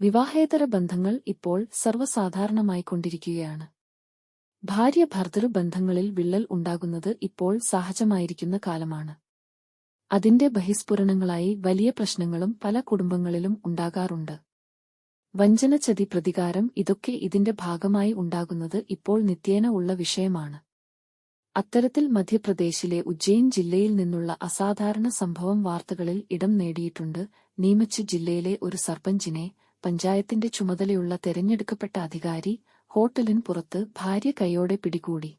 വിവാഹേതര ബന്ധങ്ങൾ ഇപ്പോൾ സർവ്വസാധാരണമായിക്കൊണ്ടിരിക്കുകയാണ്. ഭാര്യ-ഭർതൃ ബന്ധങ്ങളിൽ വിള്ളൽ ഉണ്ടാകുന്നത് ഇപ്പോൾ സഹജമായിരിക്കുന്ന കാലമാണ്. അതിന്റെ ബഹിസ്ഫുരണങ്ങളായി വലിയ പ്രശ്നങ്ങളും പല കുടുംബങ്ങളിലും ഉണ്ടാകാറുണ്ട്. വഞ്ചന, ചതി, പ്രതികാരം ഇതൊക്കെ ഇതിന്റെ ഭാഗമായി ഉണ്ടാകുന്നത് ഇപ്പോൾ നിത്യേന ഉള്ള വിഷയമാണ്. അത്തരത്തിൽ മധ്യപ്രദേശിലെ ഉജ്ജയിൻ ജില്ലയിൽ നിന്നുള്ള അസാധാരണ സംഭവം വാർത്തകളിൽ ഇടം നേടിയിട്ടുണ്ട്. നീമച്ച് ജില്ലയിലെ ഒരു സർപഞ്ചിനെ പഞ്ചായത്തിന്റെ ചുമതലയുള്ള തെരഞ്ഞെടുക്കപ്പെട്ട അധികാരി ഹോട്ടലിന് പുറത്ത് ഭാര്യ കൈയോടെ പിടികൂടി.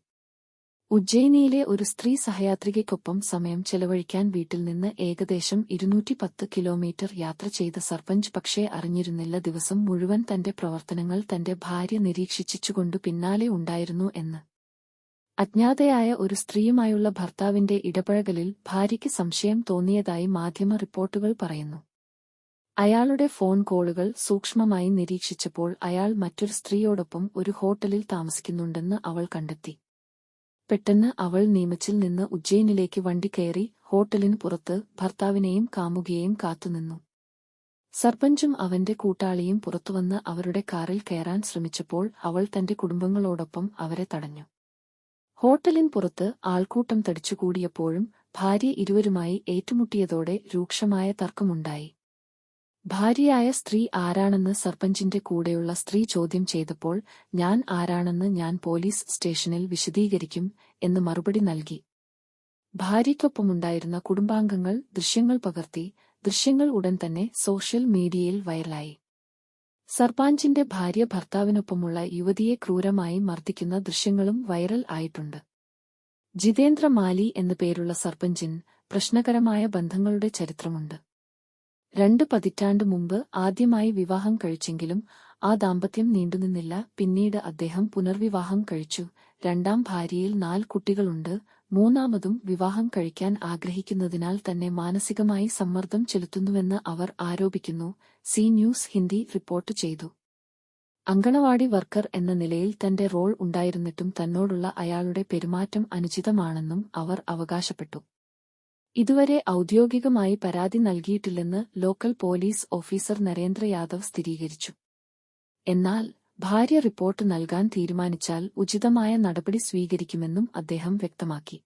ഉജ്ജയിനിയിലെ ഒരു സ്ത്രീ സഹയാത്രികയ്ക്കൊപ്പം സമയം ചെലവഴിക്കാൻ വീട്ടിൽ നിന്ന് ഏകദേശം 210 കിലോമീറ്റർ യാത്ര ചെയ്ത സർപഞ്ച് പക്ഷേ അറിഞ്ഞിരുന്നില്ല ദിവസം മുഴുവൻ തന്റെ പ്രവർത്തനങ്ങൾ തന്റെ ഭാര്യ നിരീക്ഷിച്ചുകൊണ്ടു പിന്നാലെ ഉണ്ടായിരുന്നു എന്ന്. അജ്ഞാതയായ ഒരു സ്ത്രീയുമായുള്ള ഭർത്താവിന്റെ ഇടപഴകലിൽ ഭാര്യയ്ക്ക് സംശയം തോന്നിയതായി മാധ്യമ റിപ്പോർട്ടുകൾ പറയുന്നു. അയാളുടെ ഫോൺ കോളുകൾ സൂക്ഷ്മമായി നിരീക്ഷിച്ചപ്പോൾ അയാൾ മറ്റൊരു സ്ത്രീയോടൊപ്പം ഒരു ഹോട്ടലിൽ താമസിക്കുന്നുണ്ടെന്ന് അവൾ കണ്ടെത്തി. പെട്ടെന്ന് അവൾ നീമച്ചിൽ നിന്ന് ഉജ്ജയിനിലേക്ക് വണ്ടി കയറി ഹോട്ടലിന് പുറത്ത് ഭർത്താവിനെയും കാമുകിയെയും കാത്തുനിന്നു. സർപഞ്ചും അവന്റെ കൂട്ടാളിയും പുറത്തുവന്ന് അവരുടെ കാറിൽ കയറാൻ ശ്രമിച്ചപ്പോൾ അവൾ തന്റെ കുടുംബങ്ങളോടൊപ്പം അവരെ തടഞ്ഞു. ഹോട്ടലിന് പുറത്ത് ആൾക്കൂട്ടം തടിച്ചുകൂടിയപ്പോഴും ഭാര്യ ഇരുവരുമായി ഏറ്റുമുട്ടിയതോടെ രൂക്ഷമായ തർക്കമുണ്ടായി. ഭാര്യയായ സ്ത്രീ ആരാണെന്ന് സർപഞ്ചിന്റെ കൂടെയുള്ള സ്ത്രീ ചോദ്യം ചെയ്തപ്പോൾ ഞാൻ ആരാണെന്ന് ഞാൻ പോലീസ് സ്റ്റേഷനിൽ വിശദീകരിക്കും എന്ന് മറുപടി നൽകി. ഭാര്യയ്ക്കൊപ്പമുണ്ടായിരുന്ന കുടുംബാംഗങ്ങൾ ദൃശ്യങ്ങൾ പകർത്തി. ദൃശ്യങ്ങൾ ഉടൻ തന്നെ സോഷ്യൽ മീഡിയയിൽ വൈറലായി. സർപഞ്ചിന്റെ ഭാര്യ ഭർത്താവിനൊപ്പമുള്ള യുവതിയെ ക്രൂരമായി മർദ്ദിക്കുന്ന ദൃശ്യങ്ങളും വൈറൽ ആയിട്ടുണ്ട്. ജിതേന്ദ്ര മാലി എന്നു പേരുള്ള സർപഞ്ചിന് പ്രശ്നകരമായ ബന്ധങ്ങളുടെ ചരിത്രമുണ്ട്. 2 പതിറ്റാണ്ട് മുമ്പ് ആദ്യമായി വിവാഹം കഴിച്ചെങ്കിലും ആ ദാമ്പത്യം നീണ്ടുനിന്നില്ല. പിന്നീട് അദ്ദേഹം പുനർവിവാഹം കഴിച്ചു. രണ്ടാം ഭാര്യയിൽ 4 കുട്ടികളുണ്ട്. മൂന്നാമതും വിവാഹം കഴിക്കാൻ ആഗ്രഹിക്കുന്നതിനാൽ തന്നെ മാനസികമായി സമ്മർദ്ദം ചെലുത്തുന്നുവെന്ന് അവർ ആരോപിക്കുന്നു. സി ന്യൂസ് ഹിന്ദി റിപ്പോർട്ട് ചെയ്തു. അങ്കണവാടി വർക്കർ എന്ന നിലയിൽ തന്റെ റോൾ ഉണ്ടായിരുന്നിട്ടും തന്നോടുള്ള അയാളുടെ പെരുമാറ്റം അനുചിതമാണെന്നും അവർ അവകാശപ്പെട്ടു. ഇതുവരെ ഔദ്യോഗികമായി പരാതി നൽകിയിട്ടില്ലെന്ന് local police officer Narendra Yadav സ്ഥിരീകരിച്ചു. എന്നാൽ ഭാര്യ റിപ്പോർട്ട് നൽകാൻ തീരുമാനിച്ചാൽ ഉചിതമായ നടപടി സ്വീകരിക്കുമെന്നും അദ്ദേഹം വ്യക്തമാക്കി.